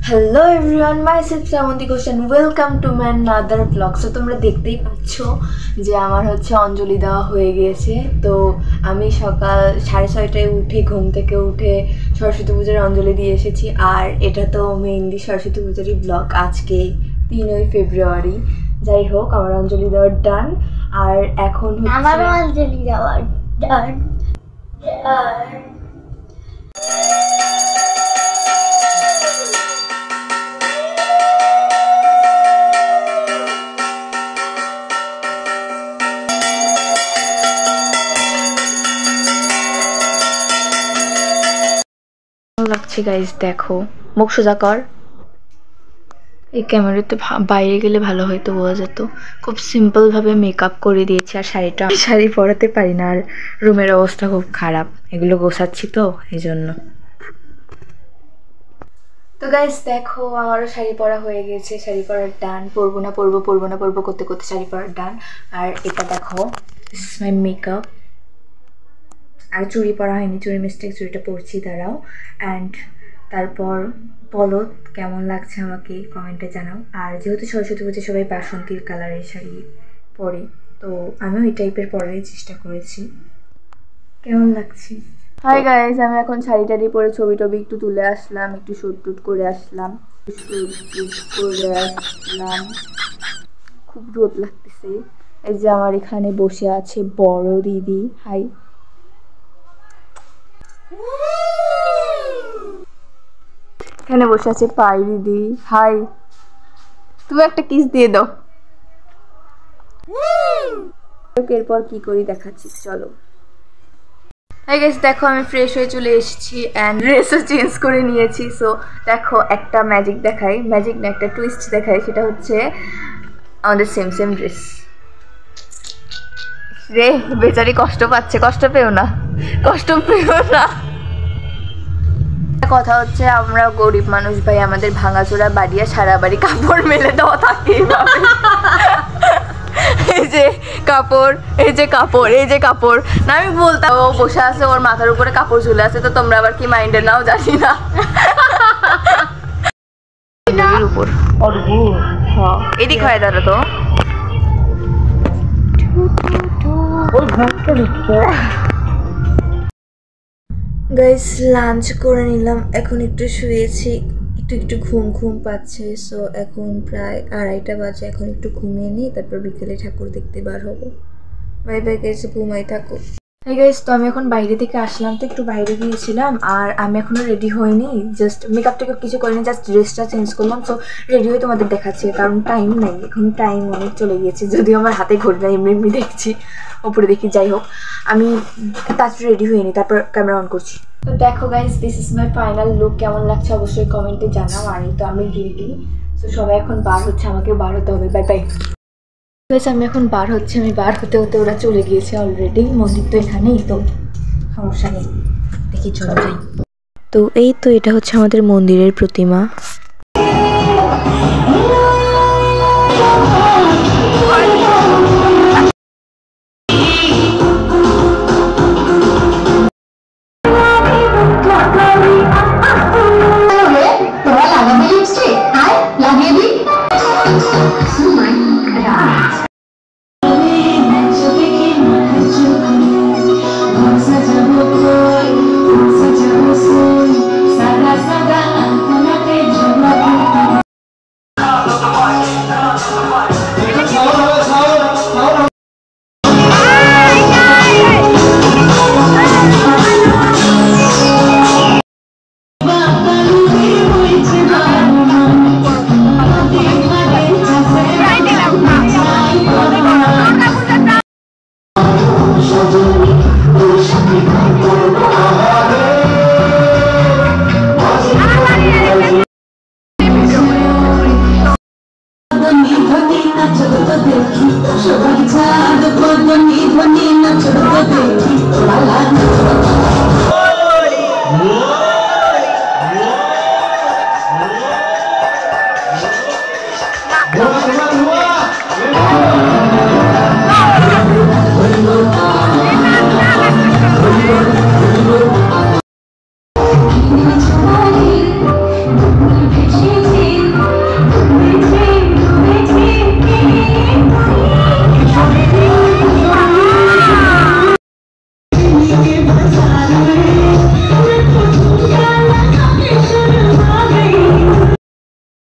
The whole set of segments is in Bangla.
Hello everyone, myself Shrabanti Ghosh and welcome to my another blog. So তোমরা দেখতেই পাচ্ছ যে আমার অঞ্জলি দেওয়া হয়ে গিয়েছে। তো আমি সকাল 6:30টায় উঠে ঘুম থেকে উঠে সরস্বতী পূজার অঞ্জলি দিয়ে এসেছি। আর এটা তো মেইনলি সরস্বতী পূজারই ব্লগ। আজকে 3 ফেব্রুয়ারি। যাই হোক, আমার অঞ্জলি দেওয়ার ডান। আর এখন আমার অঞ্জলি দেওয়ার ডান। লাগছে গাইস, দেখো মুখ সোজা কর। এই ক্যামেরাতে বাইরে গেলে ভালো হয়তো বোঝা যেত। খুব সিম্পল ভাবে মেকআপ করে দিয়েছি। আর শাড়ি পরাতে পারি না, আর রুমের অবস্থা খুব খারাপ, এগুলো গোছাচ্ছি তো এই জন্য। তো গাইস দেখো, আমারও শাড়ি পরা হয়ে গেছে। শাড়ি পরার ডান। পরবো না করতে করতে শাড়ি পরার ডান। আর এটা দেখো, দিস ইজ মাই মেকআপ। আর চুড়ি পরা হয়নি, চুড়ি মিস্টেক, চুড়িটা পরছি, দাঁড়াও। অ্যান্ড তারপর বলো কেমন লাগছে আমাকে কমেন্টে জানাও। আর যেহেতু সরস্বতী পুজো সবাই বাসন্তীর কালারের শাড়ি পরে, তো আমিও এই টাইপের পরারই চেষ্টা করেছি। কেমন লাগছে? হাই গাইস, আমি এখন শাড়ি টাড়ি পরে ছবি টবি একটু তুলে আসলাম, একটু শ্যুট টুট করে আসলাম। খুব রোদ লাগতেছে। এই যে আমার এখানে বসে আছে বড় দিদি। হাই। এখানে বসে আছে পাই দিদি। হাই। তুমি একটা কিস দিয়ে দাও। এরপর কি করি দেখাচ্ছি, চলো। হাই গাইস, দেখো আমি ফ্রেশ হয়ে চলে এসেছি অ্যান্ড ড্রেসও চেঞ্জ করে নিয়েছি। সো দেখো, একটা ম্যাজিক দেখাই, ম্যাজিক না একটা টুইস্ট দেখাই। সেটা হচ্ছে আমাদের সেম ড্রেস। রে বেচারি কষ্ট পাচ্ছে। কষ্ট পেও না। কথা হচ্ছে, আমরা গরিব মানুষ ভাই, আমাদের ভাঙাচোরা বাড়ি আর সারা বাড়ি কাপড় মেলে দেওয়া থাকে। এই যে কাপড় না, আমি বলতাম ও বসে আছে, ওর মাথার উপরে কাপড় ঝুলে আছে, তো তোমরা আবার কি মাইন্ডে নাও জানি না। উপর এদিক হয় দাঁড়া তো। গাইস লাঞ্চ করে নিলাম, এখন একটু শুয়েছি, একটু ঘুম পাচ্ছে। সো এখন প্রায় 2:30 বাজে। এখন একটু ঘুমিয়ে নিই, তারপর বিকেলে ঠাকুর দেখতে বার হবো। বাই বাই গাইস, ঘুমাই থাকো। হ্যাঁ গাইস, তো আমি এখন বাইরে থেকে আসলাম, তো একটু বাইরে গিয়েছিলাম। আর আমি এখনো রেডি হইনি, জাস্ট মেকআপ টেকআপ কিছু করিনি, জাস্ট ড্রেসটা চেঞ্জ করলাম। সো রেডি হয়ে তোমাদের দেখাচ্ছি, কারণ টাইম নেই এখন, টাইম অনেক চলে গিয়েছে। যদিও আমার হাতে ঘড়ি না, এমনি দেখছি, ওপরে দেখি। যাই হোক, আমি তাড়াতাড়ি রেডি হইনি, তারপর ক্যামেরা অন করছি। তো দেখো guys, this is my final look. কেমন লাগছে অবশ্যই কমেন্টে জানাও। আর তো আমি রেডি। তো সবাই এখন বার হচ্ছে, আমাকেও বার হতে হবে। বাই বাই গাইস, আমি এখন বার হচ্ছে। আমি বার হতে ওরা চলে গিয়েছে অলরেডি। মন্দির তো এখানেই, তো সমস্যা নেই, দেখি চলে যাই। তো এই তো এটা হচ্ছে আমাদের মন্দিরের প্রতিমা।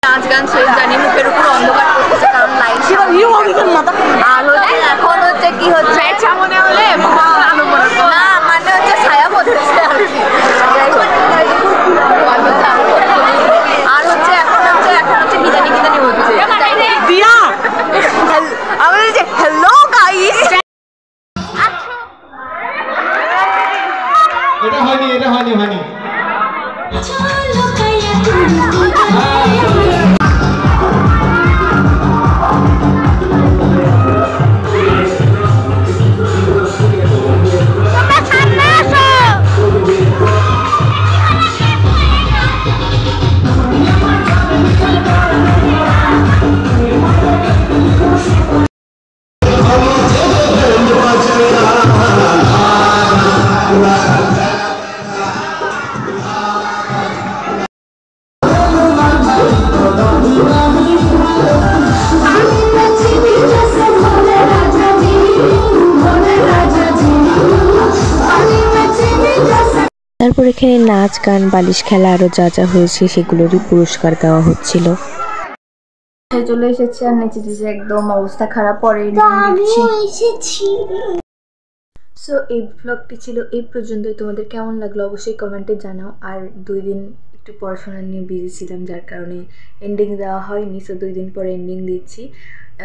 নাচ গান শেষ, জানি মুখের উপর অন্ধকার করতেছে কারণ লাইট। আর হচ্ছে এখন হচ্ছে কি হচ্ছে মনে হলে না মানে হচ্ছে ছায়া পড়তেছে আর কি। আর হচ্ছে এখন হচ্ছে বিজানি হচ্ছে আমাদের যে হ্যালো গাইস। এটা হয়নি তারপর এখানে নাচ গান বালিশ খেলা আরো যা যা হয়েছে সেগুলোরই পুরস্কার দেওয়া হচ্ছিল। চলে এসেছে আর নিচে যে একদম অবস্থা খারাপ। পরে সো এই ব্লগটি ছিল এই পর্যন্তই। তোমাদের কেমন লাগলো অবশ্যই কমেন্টে জানাও। আর 2 দিন একটু পড়াশোনা নিয়ে বিজি ছিলাম যার কারণে এন্ডিং দেওয়া হয়নি। সো 2 দিন পরে এন্ডিং দিচ্ছি।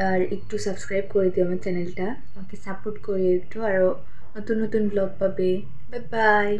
আর একটু সাবস্ক্রাইব করে দিও আমার চ্যানেলটা, আমাকে সাপোর্ট করিও একটু। আরও নতুন ব্লগ পাবে। Bye bye.